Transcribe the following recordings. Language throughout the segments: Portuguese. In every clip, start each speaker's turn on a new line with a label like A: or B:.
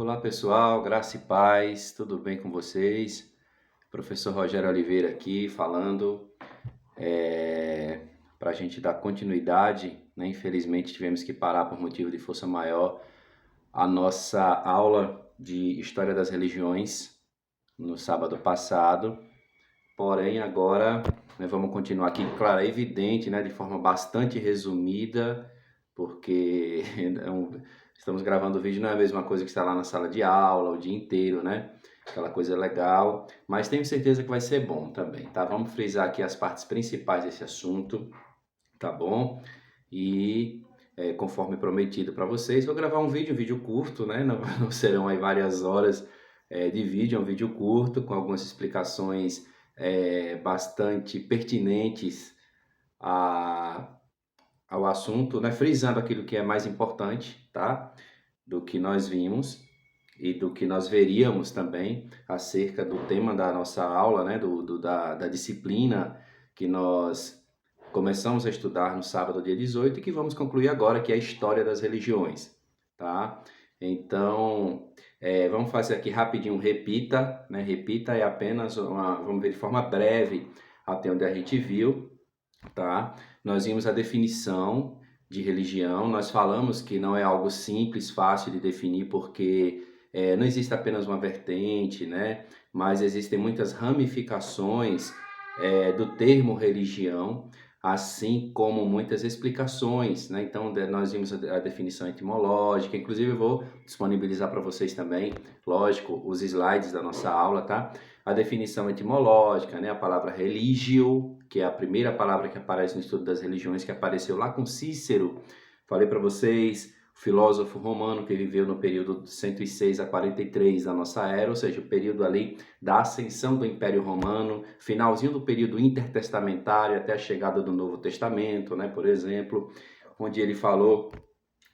A: Olá pessoal, graça e paz, tudo bem com vocês? Professor Rogério Oliveira aqui falando para a gente dar continuidade, né? Infelizmente tivemos que parar por motivo de força maior a nossa aula de História das Religiões no sábado passado, porém agora, né, vamos continuar aqui. Claro, é evidente, né, de forma bastante resumida, porque estamos gravando o vídeo, não é a mesma coisa que estar lá na sala de aula o dia inteiro, né? Aquela coisa legal, mas tenho certeza que vai ser bom também, tá? Vamos frisar aqui as partes principais desse assunto, tá bom? E conforme prometido para vocês, vou gravar um vídeo curto, né? Não serão aí várias horas de vídeo, é um vídeo curto com algumas explicações bastante pertinentes a ao assunto, né, frisando aquilo que é mais importante, tá? Do que nós vimos e do que nós veríamos também acerca do tema da nossa aula, né, da disciplina que nós começamos a estudar no sábado, dia 18, e que vamos concluir agora, que é a História das Religiões, tá? Então, vamos fazer aqui rapidinho um repita, né? Repita é apenas vamos ver de forma breve até onde a gente viu, tá? Nós vimos a definição de religião, nós falamos que não é algo simples, fácil de definir, porque não existe apenas uma vertente, né? Mas existem muitas ramificações do termo religião, assim como muitas explicações, né? Então, nós vimos a definição etimológica, inclusive eu vou disponibilizar para vocês também, lógico, os slides da nossa aula, tá? A definição etimológica, né? A palavra religio, que é a primeira palavra que aparece no estudo das religiões, que apareceu lá com Cícero. Falei para vocês, o filósofo romano que viveu no período de 106 a 43 da nossa era, ou seja, o período ali da ascensão do Império Romano, finalzinho do período intertestamentário até a chegada do Novo Testamento, né, por exemplo, onde ele falou,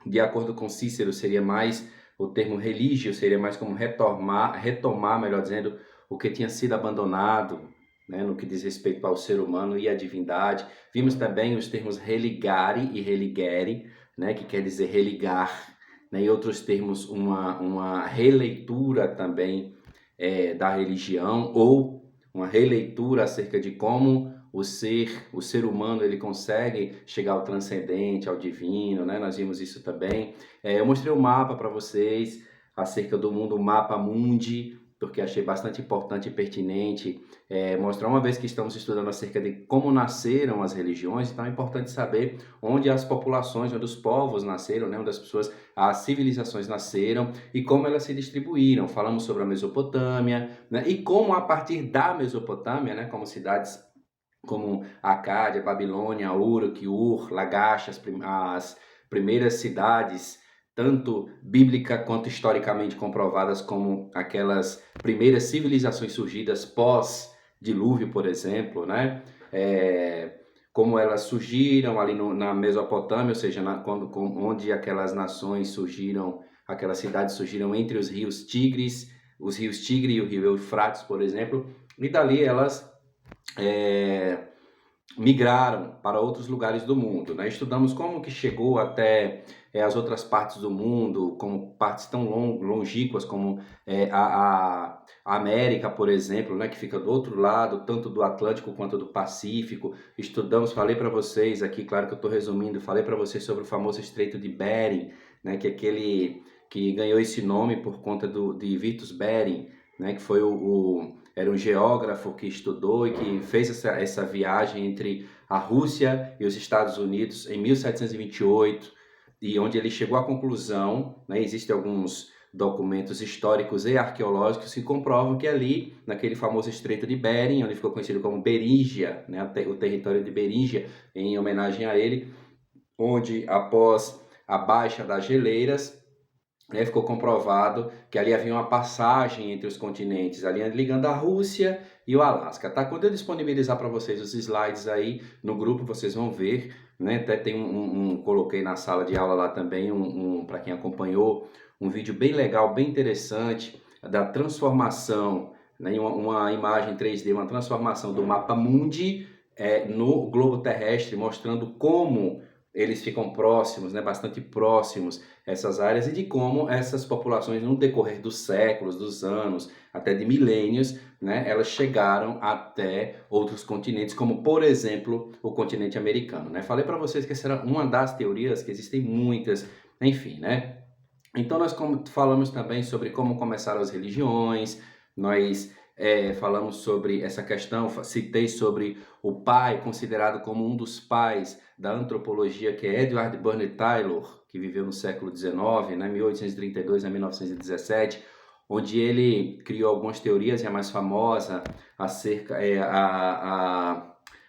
A: de acordo com Cícero, seria mais o termo religio, seria mais como retomar, melhor dizendo, o que tinha sido abandonado, né, no que diz respeito ao ser humano e à divindade. Vimos também os termos religare e religere, né, que quer dizer religar, né, e outros termos, uma releitura também da religião, ou uma releitura acerca de como o ser humano, ele consegue chegar ao transcendente, ao divino, né? Nós vimos isso também. Eu mostrei um mapa para vocês acerca do mundo, o mapa mundi, porque achei bastante importante e pertinente mostrar, uma vez que estamos estudando acerca de como nasceram as religiões, então é importante saber onde as populações, onde os povos nasceram, né, onde as pessoas, as civilizações nasceram e como elas se distribuíram. Falamos sobre a Mesopotâmia, né, e como a partir da Mesopotâmia, né, como cidades como Acádia, Babilônia, Uruk, Ur, Lagash, as primeiras cidades, tanto bíblica quanto historicamente comprovadas como aquelas primeiras civilizações surgidas pós-dilúvio, por exemplo, né? Como elas surgiram ali na Mesopotâmia, ou seja, onde aquelas nações surgiram, aquelas cidades surgiram entre os rios Tigre e o rio Eufrates, por exemplo, e dali elas migraram para outros lugares do mundo, né? Estudamos como que chegou até as outras partes do mundo, como partes tão longínquas como a América, por exemplo, né? Que fica do outro lado, tanto do Atlântico quanto do Pacífico. Estudamos, falei para vocês aqui, claro que eu estou resumindo, falei para vocês sobre o famoso Estreito de Bering, né? Que é aquele que ganhou esse nome por conta de Vitus Bering, né? Que foi era um geógrafo que estudou e que fez essa viagem entre a Rússia e os Estados Unidos em 1728, e onde ele chegou à conclusão, né, existem alguns documentos históricos e arqueológicos que comprovam que ali, naquele famoso Estreito de Bering, onde ficou conhecido como Beríngia, né, o território de Beríngia, em homenagem a ele, onde após a baixa das geleiras, ficou comprovado que ali havia uma passagem entre os continentes, ali ligando a Rússia e o Alasca, tá? Quando eu disponibilizar para vocês os slides aí no grupo, vocês vão ver, né? Até tem coloquei na sala de aula lá também, para quem acompanhou, um vídeo bem legal, bem interessante, da transformação, né? Uma imagem 3D, uma transformação do mapa mundi no globo terrestre, mostrando como eles ficam próximos, né? Bastante próximos, essas áreas e de como essas populações, no decorrer dos séculos, dos anos, até de milênios, né, elas chegaram até outros continentes, como, por exemplo, o continente americano, né? Falei para vocês que essa era uma das teorias, que existem muitas, enfim, né? Então, nós falamos também sobre como começaram as religiões, nós falamos sobre essa questão, citei sobre o pai, considerado como um dos pais da antropologia, que é Edward Burnett Taylor, que viveu no século XIX, né, 1832 a 1917, onde ele criou algumas teorias, e a mais famosa acerca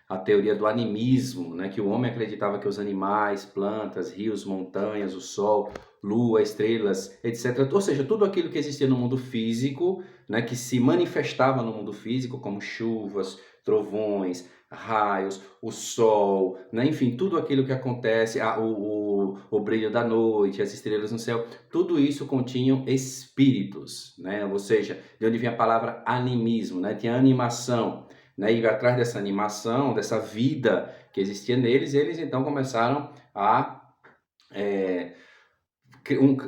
A: a teoria do animismo, né, que o homem acreditava que os animais, plantas, rios, montanhas, o sol, lua, estrelas, etc. Ou seja, tudo aquilo que existia no mundo físico, né, que se manifestava no mundo físico, como chuvas, trovões, raios, o sol, né, enfim, tudo aquilo que acontece, o brilho da noite, as estrelas no céu, tudo isso continham espíritos, né? Ou seja, de onde vem a palavra animismo, né? Tinha animação, né? E atrás dessa animação, dessa vida que existia neles, eles então começaram a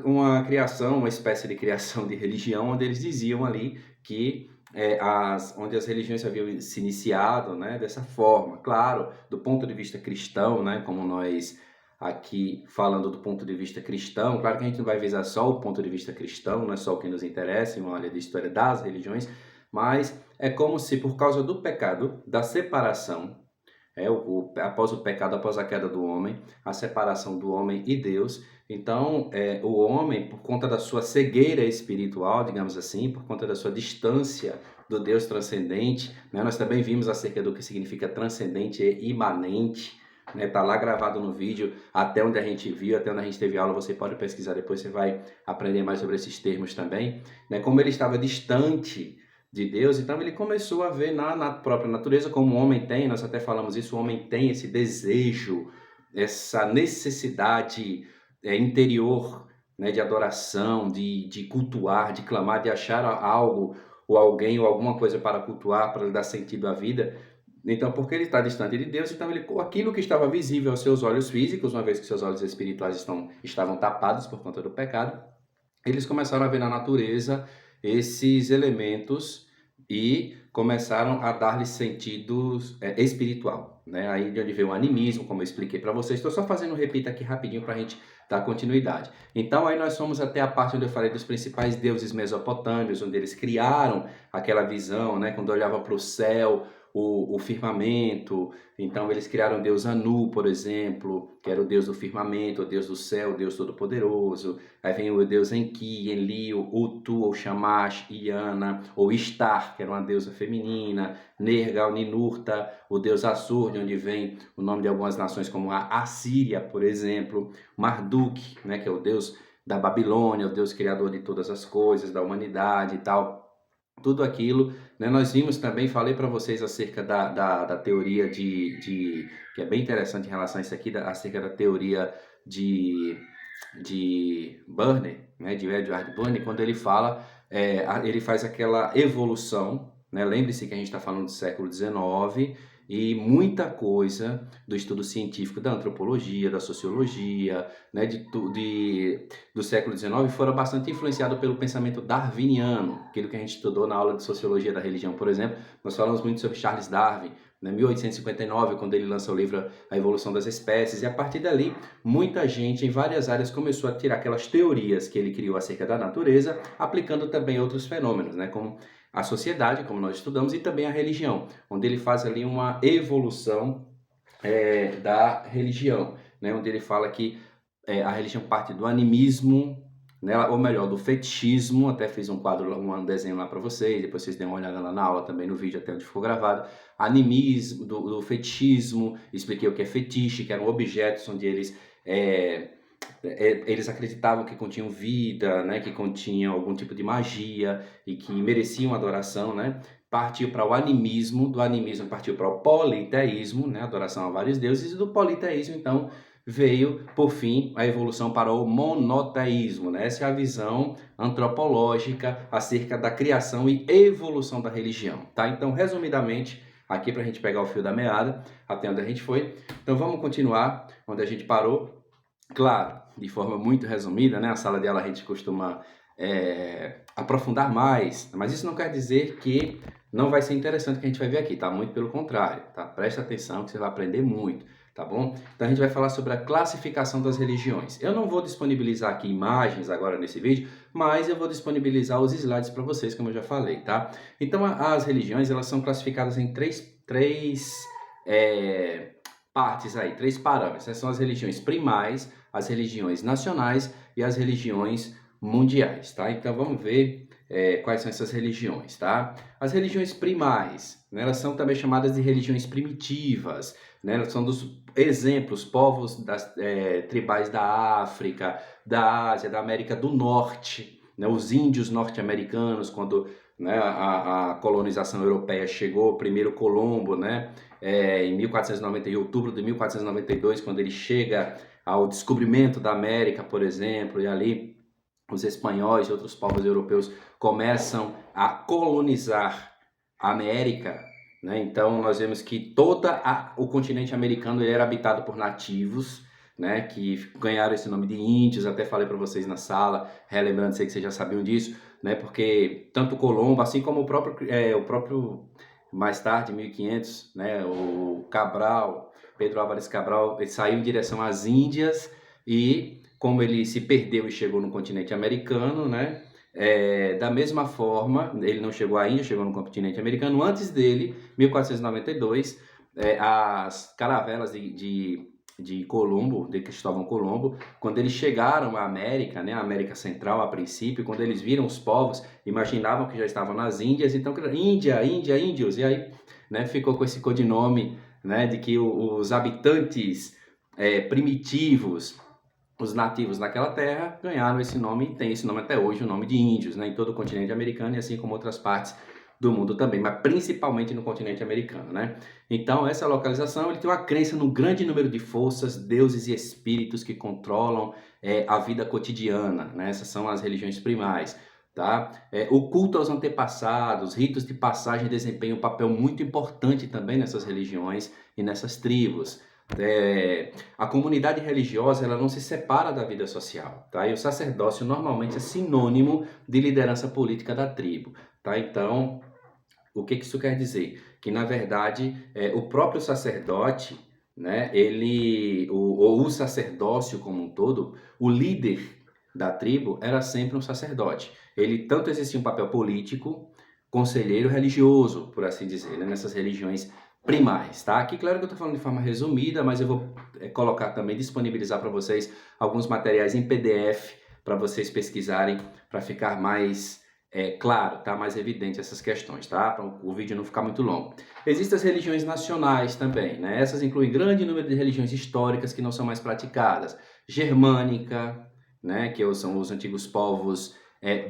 A: uma criação, uma espécie de criação de religião, onde eles diziam ali que onde as religiões haviam se iniciado, né, dessa forma. Claro, do ponto de vista cristão, né, como nós aqui falando do ponto de vista cristão, claro que a gente não vai visar só o ponto de vista cristão, não é só o que nos interessa, em uma área de história das religiões, mas é como se por causa do pecado, da separação, após o pecado, após a queda do homem, a separação do homem e Deus. Então, o homem, por conta da sua cegueira espiritual, digamos assim, por conta da sua distância do Deus transcendente, né? Nós também vimos acerca do que significa transcendente e imanente, né? Tá lá gravado no vídeo, até onde a gente viu, até onde a gente teve aula, você pode pesquisar depois, você vai aprender mais sobre esses termos também, né? Como ele estava distante de Deus, então ele começou a ver na própria natureza, como o homem tem, nós até falamos isso, o homem tem esse desejo, essa necessidade interior, né, de adoração, de cultuar, de clamar, de achar algo ou alguém ou alguma coisa para cultuar, para lhe dar sentido à vida. Então, porque ele está distante de Deus, então aquilo que estava visível aos seus olhos físicos, uma vez que seus olhos espirituais estavam tapados por conta do pecado, eles começaram a ver na natureza esses elementos e começaram a dar-lhe sentido espiritual, né? Aí de onde veio o animismo, como eu expliquei para vocês. Estou só fazendo um repito aqui rapidinho para a gente dar continuidade. Então aí nós fomos até a parte onde eu falei dos principais deuses mesopotâmios, onde eles criaram aquela visão, né? Quando olhava para o céu, o firmamento. Então eles criaram o deus Anu, por exemplo, que era o deus do firmamento, o deus do céu, o deus todo-poderoso. Aí vem o deus Enki, Enlil, Utu, ou Shamash, Iana, ou Ishtar, que era uma deusa feminina, Nergal, Ninurta, o deus Assur, de onde vem o nome de algumas nações como a Assíria, por exemplo, Marduk, né, que é o deus da Babilônia, o deus criador de todas as coisas, da humanidade e tal. Tudo aquilo, né? Nós vimos também, falei para vocês acerca da teoria que é bem interessante em relação a isso aqui, acerca da teoria de Burner, né? De Edward Burner, quando ele fala, ele faz aquela evolução, né? Lembre-se que a gente está falando do século XIX, e muita coisa do estudo científico da antropologia, da sociologia, né, do século XIX foram bastante influenciados pelo pensamento darwiniano, aquilo que a gente estudou na aula de sociologia da religião, por exemplo. Nós falamos muito sobre Charles Darwin, né, 1859, quando ele lança o livro A Evolução das Espécies, e a partir dali, muita gente em várias áreas começou a tirar aquelas teorias que ele criou acerca da natureza, aplicando também outros fenômenos, né, como a sociedade, como nós estudamos, e também a religião, onde ele faz ali uma evolução da religião, né? Onde ele fala que a religião parte do animismo, né? Ou melhor, do fetichismo. Até fiz um quadro, um desenho lá para vocês, depois vocês dêem uma olhada lá na aula, também no vídeo, até onde ficou gravado. Animismo, do fetichismo, expliquei o que é fetiche, que eram objetos onde eles acreditavam que continham vida, né, que continham algum tipo de magia e que mereciam adoração, né? Partiu para o animismo, do animismo partiu para o politeísmo, né, adoração a vários deuses, e do politeísmo, então, veio, por fim, a evolução para o monoteísmo, né? Essa é a visão antropológica acerca da criação e evolução da religião, tá? Então, resumidamente, aqui para a gente pegar o fio da meada, até onde a gente foi. Então, vamos continuar onde a gente parou. Claro, de forma muito resumida, né? A sala de aula a gente costuma aprofundar mais, mas isso não quer dizer que não vai ser interessante o que a gente vai ver aqui, tá? Muito pelo contrário, tá? Presta atenção que você vai aprender muito, tá bom? Então a gente vai falar sobre a classificação das religiões. Eu não vou disponibilizar aqui imagens agora nesse vídeo, mas eu vou disponibilizar os slides para vocês, como eu já falei, tá? Então as religiões, elas são classificadas em três partes aí, três parâmetros. Essas são as religiões primais, as religiões nacionais e as religiões mundiais, tá? Então vamos ver quais são essas religiões, tá? As religiões primais, né, elas são também chamadas de religiões primitivas, né? Elas são dos exemplos, povos tribais da África, da Ásia, da América do Norte, né? Os índios norte-americanos, quando, né, a colonização europeia chegou, o primeiro Colombo, né, em 1490, em outubro de 1492, quando ele chega ao descobrimento da América, por exemplo, e ali os espanhóis e outros povos europeus começam a colonizar a América, né? Então nós vemos que o continente americano ele era habitado por nativos, né, que ganharam esse nome de índios. Até falei para vocês na sala, relembrando, sei que vocês já sabiam disso, né, porque tanto Colombo, assim como o próprio mais tarde, 1500, né, o Cabral, Pedro Álvares Cabral, ele saiu em direção às Índias e como ele se perdeu e chegou no continente americano, né? Da mesma forma, ele não chegou à Índia, chegou no continente americano. Antes dele, 1492, as caravelas de Colombo, de Cristóvão Colombo, quando eles chegaram à América, né, a América Central a princípio, quando eles viram os povos, imaginavam que já estavam nas Índias, então Índia, Índia, índios, e aí, né, ficou com esse codinome, né, de que os habitantes primitivos, os nativos daquela terra, ganharam esse nome e tem esse nome até hoje, o nome de índios, né, em todo o continente americano e assim como outras partes do mundo também, mas principalmente no continente americano, né? Então, essa localização, ele tem uma crença no grande número de forças, deuses e espíritos que controlam a vida cotidiana, né? Essas são as religiões primais, tá? O culto aos antepassados, ritos de passagem desempenham um papel muito importante também nessas religiões e nessas tribos. A comunidade religiosa ela não se separa da vida social, tá? E o sacerdócio normalmente é sinônimo de liderança política da tribo, tá? Então, o que isso quer dizer? Que na verdade o próprio sacerdote, né? O sacerdócio como um todo, o líder da tribo era sempre um sacerdote. Ele tanto exercia um papel político, conselheiro religioso, por assim dizer, né? Nessas religiões primais, tá? Aqui, claro que eu estou falando de forma resumida, mas eu vou colocar também, disponibilizar para vocês alguns materiais em PDF para vocês pesquisarem, para ficar mais claro, tá? Mais evidente essas questões, tá? Para o vídeo não ficar muito longo. Existem as religiões nacionais também, né? Essas incluem grande número de religiões históricas que não são mais praticadas. Germânica, né? Que são os antigos povos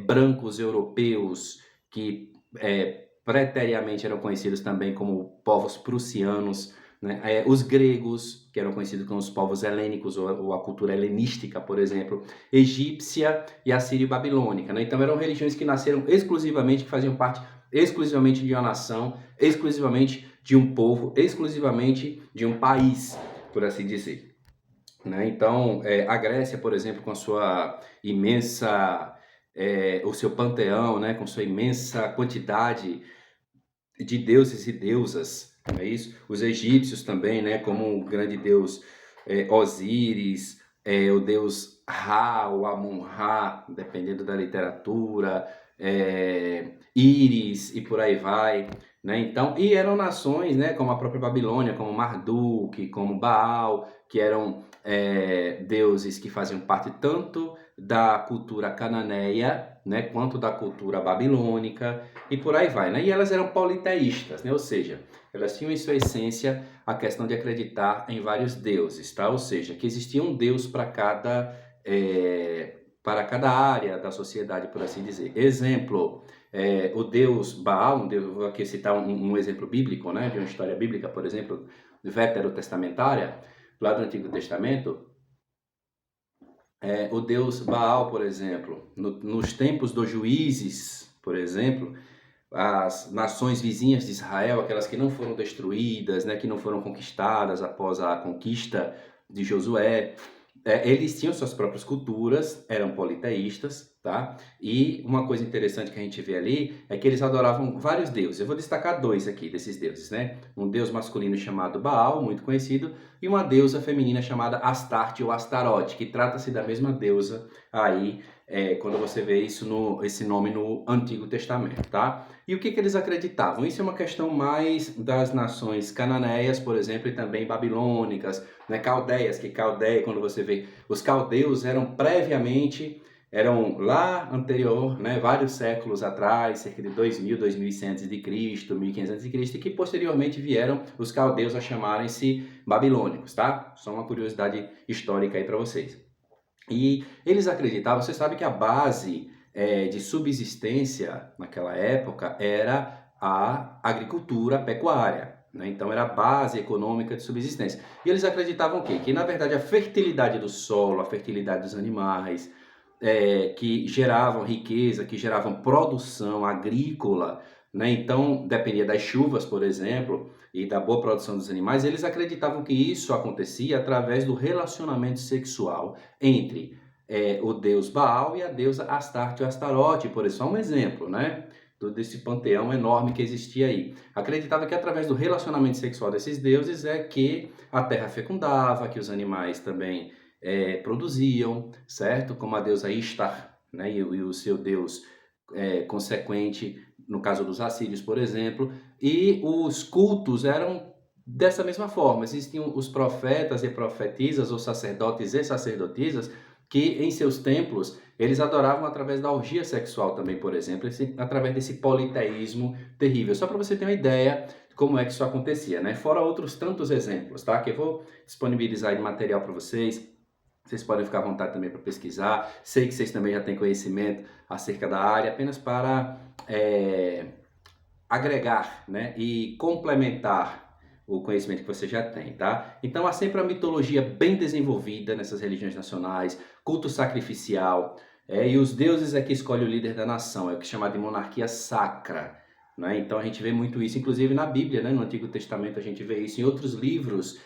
A: brancos europeus que preteriamente eram conhecidos também como povos prussianos, né? Os gregos, que eram conhecidos como os povos helênicos, ou a cultura helenística, por exemplo, egípcia e assírio-babilônica, né? Então eram religiões que nasceram exclusivamente, que faziam parte exclusivamente de uma nação, exclusivamente de um povo, exclusivamente de um país, por assim dizer, né? Então, a Grécia, por exemplo, com a sua imensa, o seu panteão, né? Com sua imensa quantidade de deuses e deusas, não é isso? Os egípcios também, né, como o grande deus Osíris, o deus Ra, o Amun-Ra, dependendo da literatura, Íris e por aí vai, né? Então, e eram nações, né, como a própria Babilônia, como Marduk, como Baal, que eram deuses que faziam parte tanto da cultura cananeia, né, quanto da cultura babilônica e por aí vai, né? E elas eram politeístas, né? Ou seja, elas tinham em sua essência a questão de acreditar em vários deuses, tá? Ou seja, que existia um deus para cada área da sociedade, por assim dizer. Exemplo, o deus Baal, vou aqui citar um exemplo bíblico, né, de uma história bíblica, por exemplo, veterotestamentária, lá do Antigo Testamento. O deus Baal, por exemplo, nos tempos dos juízes, por exemplo, as nações vizinhas de Israel, aquelas que não foram destruídas, né, que não foram conquistadas após a conquista de Josué, eles tinham suas próprias culturas, eram politeístas, tá? E uma coisa interessante que a gente vê ali é que eles adoravam vários deuses. Eu vou destacar dois aqui desses deuses, né? Um deus masculino chamado Baal, muito conhecido, e uma deusa feminina chamada Astarte ou Astarote, que trata-se da mesma deusa aí, quando você vê esse nome no Antigo Testamento, tá? E o que eles acreditavam? Isso é uma questão mais das nações cananeias, por exemplo, e também babilônicas, né? Caldeias, quando você vê, os caldeus eram lá anterior, né, vários séculos atrás, cerca de 2000, 2100 a.C., 1500 a.C., que posteriormente vieram os caldeus a chamarem-se babilônicos, tá? Só uma curiosidade histórica aí para vocês. E eles acreditavam, você sabe que a base de subsistência naquela época era a agricultura pecuária, né? Então era a base econômica de subsistência. E eles acreditavam o quê? Que na verdade a fertilidade do solo, a fertilidade dos animais, que geravam riqueza, que geravam produção agrícola, né? Então dependia das chuvas, por exemplo, e da boa produção dos animais. Eles acreditavam que isso acontecia através do relacionamento sexual entre o deus Baal e a deusa Astarte ou Astarote, por isso, só um exemplo, né? Desse panteão enorme que existia aí. Acreditava que através do relacionamento sexual desses deuses é que a terra fecundava, que os animais também produziam, certo? Como a deusa Ishtar, né? E o seu deus consequente, no caso dos assírios, por exemplo. E os cultos eram dessa mesma forma. Existiam os profetas e profetisas, ou sacerdotes e sacerdotisas, que em seus templos eles adoravam através da orgia sexual também, por exemplo, através desse politeísmo terrível. Só para você ter uma ideia de como é que isso acontecia, né? Fora outros tantos exemplos, tá? Que eu vou disponibilizar aí material para vocês. Vocês podem ficar à vontade também para pesquisar. Sei que vocês também já têm conhecimento acerca da área, apenas para agregar, né, e complementar o conhecimento que você já tem, tá? Então há sempre a mitologia bem desenvolvida nessas religiões nacionais, culto sacrificial, e os deuses é que escolhe o líder da nação, é o que é chamado de monarquia sacra, né? Então a gente vê muito isso, inclusive na Bíblia, né? No Antigo Testamento a gente vê isso, em outros livros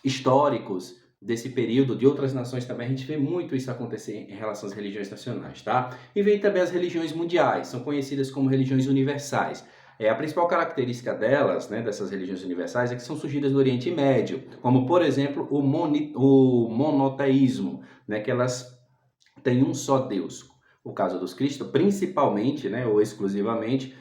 A: históricos desse período, de outras nações também, a gente vê muito isso acontecer em relação às religiões nacionais, tá? E vem também as religiões mundiais, são conhecidas como religiões universais. A principal característica delas, né, dessas religiões universais, é que são surgidas do Oriente Médio, como, por exemplo, o monoteísmo, né, que elas têm um só Deus. O caso dos cristãos, principalmente, né, ou exclusivamente,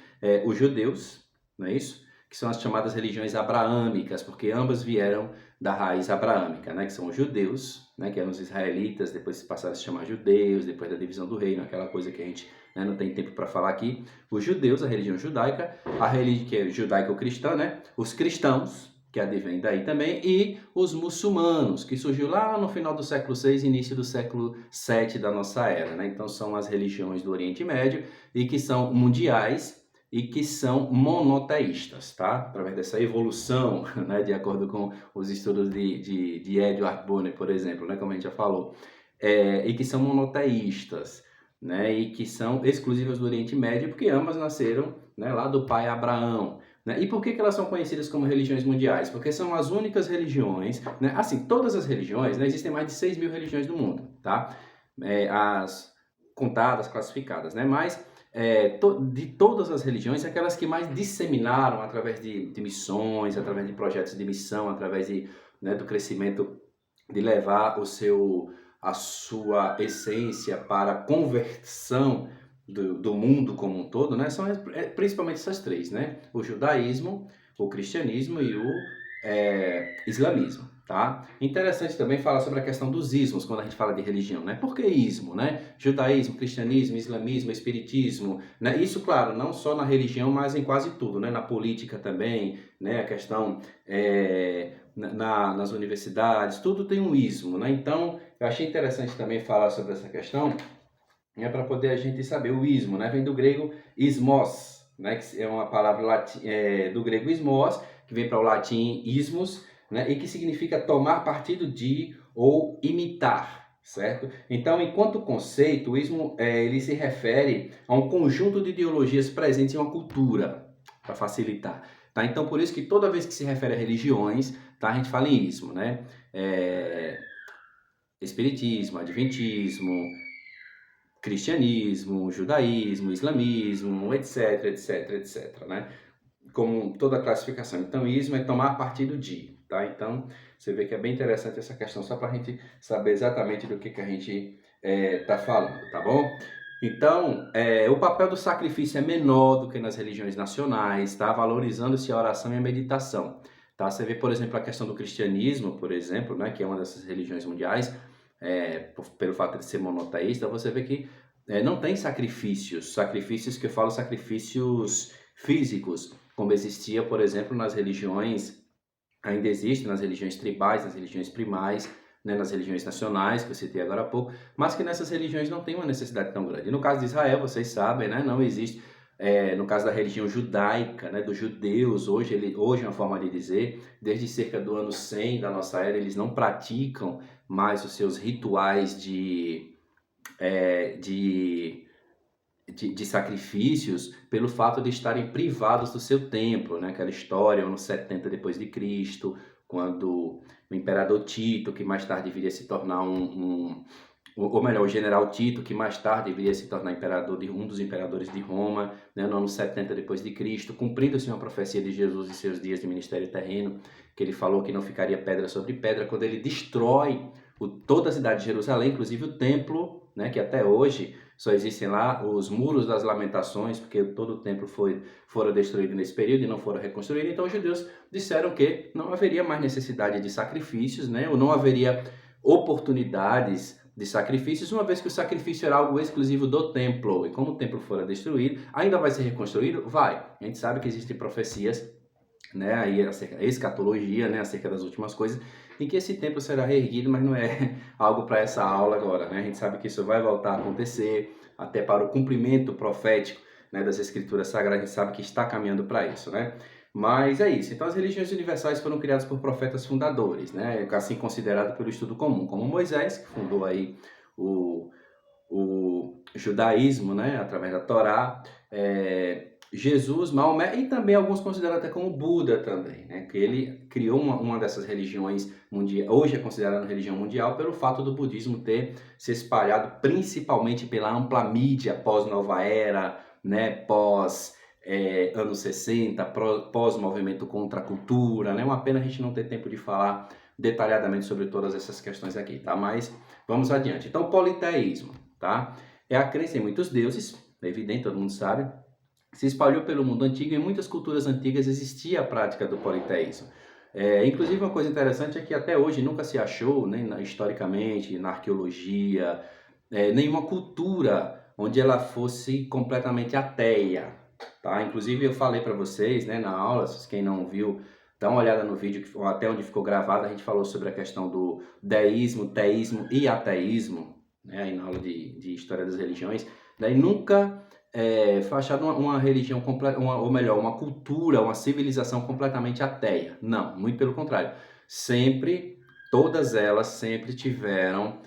A: os judeus, não é isso? Que são as chamadas religiões abraâmicas, porque ambas vieram da raiz abraâmica, né, que são os judeus, né, que eram os israelitas, depois se passaram a se chamar judeus, depois da divisão do reino, aquela coisa que a gente, né, não tem tempo para falar aqui. Os judeus, a religião judaica, a religião que é judaico-cristã, né, os cristãos, que advém daí também, e os muçulmanos, que surgiu lá no final do século VI, início do século VII da nossa era, né? Então são as religiões do Oriente Médio e que são mundiais e que são monoteístas, tá? Através dessa evolução, né, de acordo com os estudos de Edward Bonner, por exemplo, né, como a gente já falou, e que são monoteístas, né, e que são exclusivas do Oriente Médio, porque ambas nasceram, né, lá do pai Abraão. Né? E por que elas são conhecidas como religiões mundiais? Porque são as únicas religiões, né? Assim, todas as religiões, né? Existem mais de 6.000 religiões no mundo, tá? As contadas, classificadas, né? Mas de todas as religiões, aquelas que mais disseminaram através de missões, através de projetos de missão, através né, do crescimento, de levar a sua essência para a conversão do mundo como um todo, né? São principalmente essas três, né? O judaísmo, o cristianismo e o islamismo, tá? Interessante também falar sobre a questão dos ismos quando a gente fala de religião, né? Por que ismo, né? Judaísmo, cristianismo, islamismo, espiritismo, né? Isso, claro, não só na religião, mas em quase tudo, né? Na política também, né? A questão nas universidades, tudo tem um ismo, né? Então, eu achei interessante também falar sobre essa questão, para poder a gente saber. O ismo, né? Vem do grego ismos, né? Que é uma palavra do grego ismos, que vem para o latim ismos, né? E que significa tomar partido de ou imitar, certo? Então, enquanto conceito, o ismo ele se refere a um conjunto de ideologias presentes em uma cultura, para facilitar. Tá? Então, por isso que toda vez que se refere a religiões, tá? A gente fala em ismo, né? espiritismo, adventismo, cristianismo, judaísmo, islamismo, etc, etc, etc, né? Como toda classificação. Então, ismo é tomar partido de, tá? Então, você vê que é bem interessante essa questão, só para a gente saber exatamente do que a gente está falando, tá bom? Então, o papel do sacrifício é menor do que nas religiões nacionais, tá? Valorizando-se a oração e a meditação, tá? Você vê, por exemplo, a questão do cristianismo, por exemplo, né, que é uma dessas religiões mundiais, pelo fato de ser monoteísta, você vê que não tem sacrifícios que eu falo sacrifícios físicos, como existia, por exemplo, nas religiões, ainda existe nas religiões tribais, nas religiões primais, né, nas religiões nacionais, que eu citei agora há pouco, mas que nessas religiões não tem uma necessidade tão grande. E no caso de Israel, vocês sabem, né, não existe, no caso da religião judaica, né, dos judeus, hoje é uma forma de dizer, desde cerca do ano 100 da nossa era, eles não praticam mais os seus rituais de sacrifícios pelo fato de estarem privados do seu templo, né? Aquela história, ano 70 depois de Cristo, quando o imperador Tito, que mais tarde viria a se tornar ou melhor, o general Tito, que mais tarde viria a se tornar um dos imperadores de Roma, né, no ano 70 depois de Cristo, cumprindo-se uma profecia de Jesus em seus dias de ministério terreno, que ele falou que não ficaria pedra sobre pedra, quando ele destrói toda a cidade de Jerusalém, inclusive o templo, né, que até hoje só existem lá os muros das lamentações, porque todo o templo fora destruído nesse período e não foram reconstruídos. Então os judeus disseram que não haveria mais necessidade de sacrifícios, né, ou não haveria oportunidades de sacrifícios, uma vez que o sacrifício era algo exclusivo do templo. E como o templo fora destruído, ainda vai ser reconstruído? Vai. A gente sabe que existem profecias, né, aí escatologia, né, acerca das últimas coisas, em que esse templo será reerguido, mas não é algo para essa aula agora, né? A gente sabe que isso vai voltar a acontecer, até para o cumprimento profético, né, das escrituras sagradas, a gente sabe que está caminhando para isso, né? Mas é isso. Então as religiões universais foram criadas por profetas fundadores, né? Assim considerado pelo estudo comum, como Moisés, que fundou aí o judaísmo, né, através da Torá, Jesus, Maomé e também alguns consideram até como Buda também, né? Que ele criou uma dessas religiões mundiais, hoje é considerada religião mundial pelo fato do budismo ter se espalhado principalmente pela ampla mídia pós-Nova Era, né? Pós anos 60, pós-movimento contra a cultura, né? Uma pena a gente não ter tempo de falar detalhadamente sobre todas essas questões aqui, tá? Mas vamos adiante. Então, politeísmo, tá? É a crença em muitos deuses, é evidente, todo mundo sabe, se espalhou pelo mundo antigo e em muitas culturas antigas existia a prática do politeísmo. Inclusive, uma coisa interessante é que até hoje nunca se achou, né, historicamente, na arqueologia, nenhuma cultura onde ela fosse completamente ateia. Tá? Inclusive, eu falei para vocês, né, na aula, quem não viu, dá uma olhada no vídeo, até onde ficou gravado, a gente falou sobre a questão do deísmo, teísmo e ateísmo, né, aí na aula de História das Religiões. Daí nunca foi achada uma religião completa, ou melhor, uma cultura, uma civilização completamente ateia. Não, muito pelo contrário. Sempre, todas elas sempre tiveram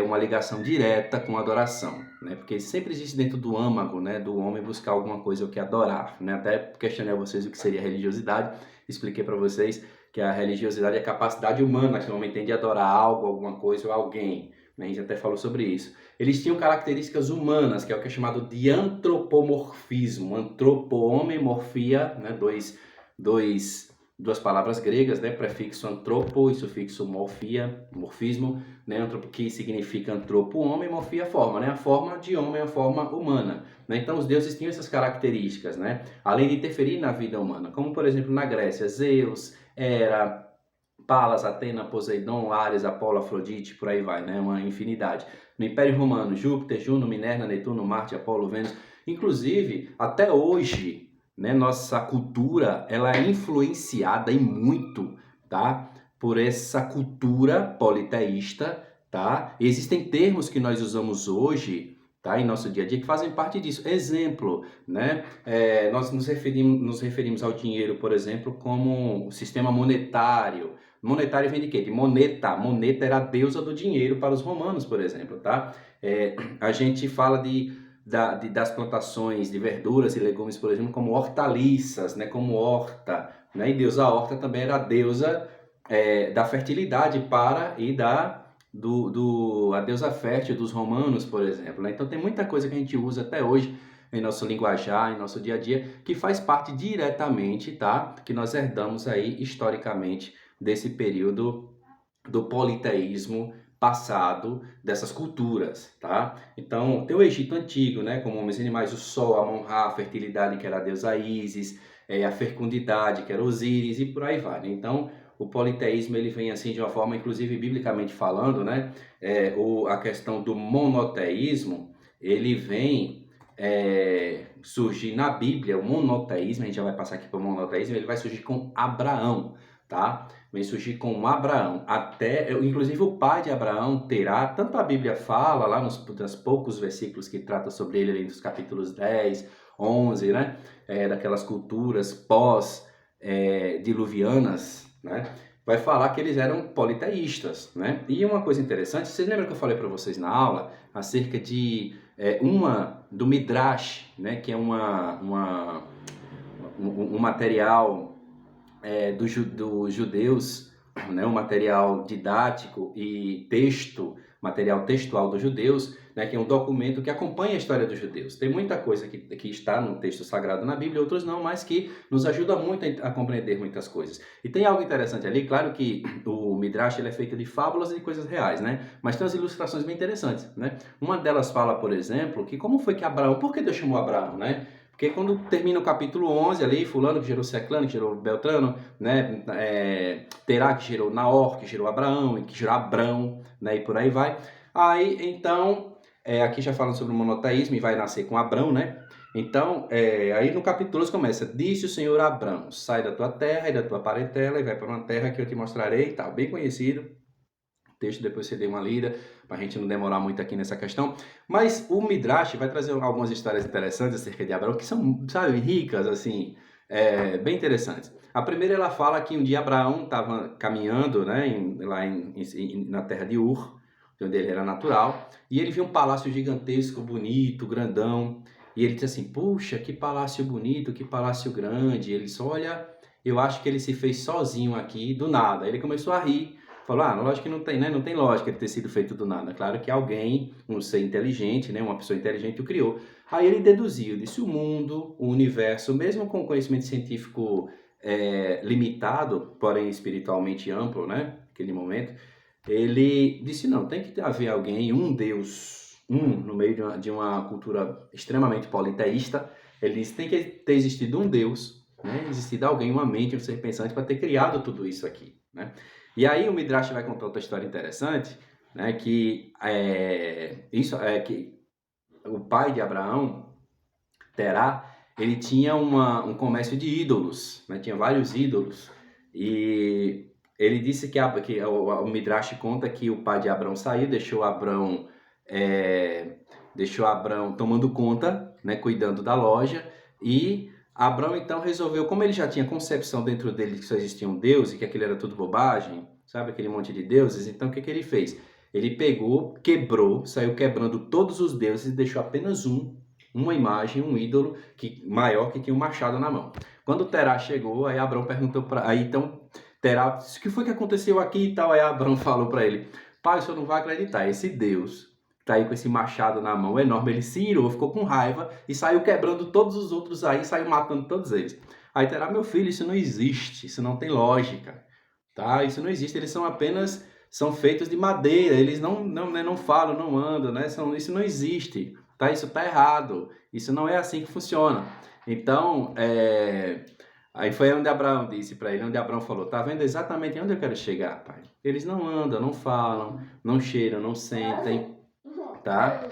A: uma ligação direta com a adoração, né? Porque sempre existe dentro do âmago, né, do homem buscar alguma coisa o que adorar, né? Até questionei a vocês o que seria religiosidade, expliquei para vocês que a religiosidade é a capacidade humana que o homem tem de adorar algo, alguma coisa ou alguém. A gente até falou sobre isso. Eles tinham características humanas, que é o que é chamado de antropomorfismo. Antropo-homem, morfia, né? Duas palavras gregas, né? Prefixo antropo e sufixo morfia, morfismo, né? Que significa antropo-homem, morfia forma, né? A forma de homem, a forma humana. Né? Então os deuses tinham essas características, né? Além de interferir na vida humana, como por exemplo na Grécia, Zeus, Hera, Palas, Atena, Poseidon, Ares, Apolo, Afrodite, por aí vai, né? Uma infinidade. No Império Romano, Júpiter, Juno, Minerva, Netuno, Marte, Apolo, Vênus. Inclusive, até hoje, né, nossa cultura, ela é influenciada e muito, tá? Por essa cultura politeísta, tá? Existem termos que nós usamos hoje, tá? Em nosso dia a dia que fazem parte disso. Exemplo, né? Nós nos referimos ao dinheiro, por exemplo, como o sistema monetário. Monetário vem de quê? De moneta. Moneta era a deusa do dinheiro para os romanos, por exemplo, tá? A gente fala das plantações de verduras e legumes, por exemplo, como hortaliças, né? Como horta, né? E deusa horta também era a deusa da fertilidade para e da a deusa fértil dos romanos, por exemplo, né? Então tem muita coisa que a gente usa até hoje em nosso linguajar, em nosso dia a dia, que faz parte diretamente, tá? Que nós herdamos aí historicamente desse período do politeísmo passado dessas culturas, tá? Então, tem o Egito Antigo, né, como homens e animais, o Sol, Amon-Ra, a fertilidade, que era a deusa Ísis, a fecundidade, que era Osíris, e por aí vai, né? Então, o politeísmo, ele vem assim de uma forma, inclusive biblicamente falando, né, a questão do monoteísmo, ele vem surgir na Bíblia, o monoteísmo, a gente já vai passar aqui para o monoteísmo, ele vai surgir com Abraão, tá? Vem surgir com Abraão, inclusive o pai de Abraão Terá, tanto a Bíblia fala, lá nos poucos versículos que trata sobre ele, ali nos capítulos 10, 11, né, daquelas culturas pós-diluvianas, né, vai falar que eles eram politeístas, né, e uma coisa interessante, vocês lembram que eu falei para vocês na aula, acerca de do Midrash, né, que é um material dos judeus, né, um material didático e material textual dos judeus, né, que é um documento que acompanha a história dos judeus. Tem muita coisa que está no texto sagrado na Bíblia, outros não, mas que nos ajuda muito a compreender muitas coisas. E tem algo interessante ali, claro que o Midrash ele é feito de fábulas e de coisas reais, né? Mas tem umas ilustrações bem interessantes, né? Uma delas fala, por exemplo, que como foi que por que Deus chamou Abraão, né? Porque quando termina o capítulo 11 ali, fulano que gerou Ciclano, que gerou Beltrano, né, Terá que gerou Naor, que gerou Abraão, e que gerou Abrão, né, e por aí vai. Aí, então, aqui já falando sobre o monoteísmo, e vai nascer com Abrão, né? Então, aí no capítulo 12 começa, disse o Senhor a Abrão, sai da tua terra e da tua parentela e vai para uma terra que eu te mostrarei, tá, bem conhecido. Texto, depois você dê uma lida, para a gente não demorar muito aqui nessa questão. Mas o Midrash vai trazer algumas histórias interessantes acerca de Abraão, que são, sabe, ricas, assim, bem interessantes. A primeira, ela fala que um dia Abraão estava caminhando, né, na terra de Ur, onde ele era natural, e ele viu um palácio gigantesco, bonito, grandão, e ele disse assim, puxa, que palácio bonito, que palácio grande. Ele disse, olha, eu acho que ele se fez sozinho aqui, do nada. Ele começou a rir, falou, lógico que não tem, né? Não tem lógica ele ter sido feito do nada. Claro que alguém, um ser inteligente, né? Uma pessoa inteligente o criou. Aí ele deduziu, disse o mundo, o universo, mesmo com conhecimento científico limitado, porém espiritualmente amplo, né? Naquele momento, ele disse, não, tem que haver alguém, um Deus, no meio de uma cultura extremamente politeísta. Ele disse, tem que ter existido um Deus, né? Existido alguém, uma mente, um ser pensante para ter criado tudo isso aqui, né? E aí o Midrash vai contar outra história interessante, né, que que o pai de Abraão, Terá, ele tinha um comércio de ídolos, né, tinha vários ídolos, e ele disse que o Midrash conta que o pai de Abraão saiu, deixou Abraão tomando conta, né, cuidando da loja, e Abraão então resolveu, como ele já tinha concepção dentro dele de que só existia um Deus e que aquilo era tudo bobagem, sabe, aquele monte de deuses, então o que ele fez? Ele pegou, saiu quebrando todos os deuses e deixou apenas uma imagem, um ídolo maior que tinha um machado na mão. Quando Terá chegou, aí Abraão perguntou então Terá disse, o que foi que aconteceu aqui e tal? Aí Abraão falou para ele, pai, o senhor não vai acreditar, esse Deus tá aí com esse machado na mão enorme, ele se irou, ficou com raiva e saiu quebrando todos os outros aí, saiu matando todos eles. Aí Terá, meu filho, isso não existe, isso não tem lógica, tá? Isso não existe, eles são feitos de madeira, eles não falam, não andam, né? Isso não existe, tá? Isso tá errado, isso não é assim que funciona. Então, aí foi onde Abraão disse para ele, onde Abraão falou, tá vendo exatamente onde eu quero chegar, pai? Eles não andam, não falam, não cheiram, não sentem, tá?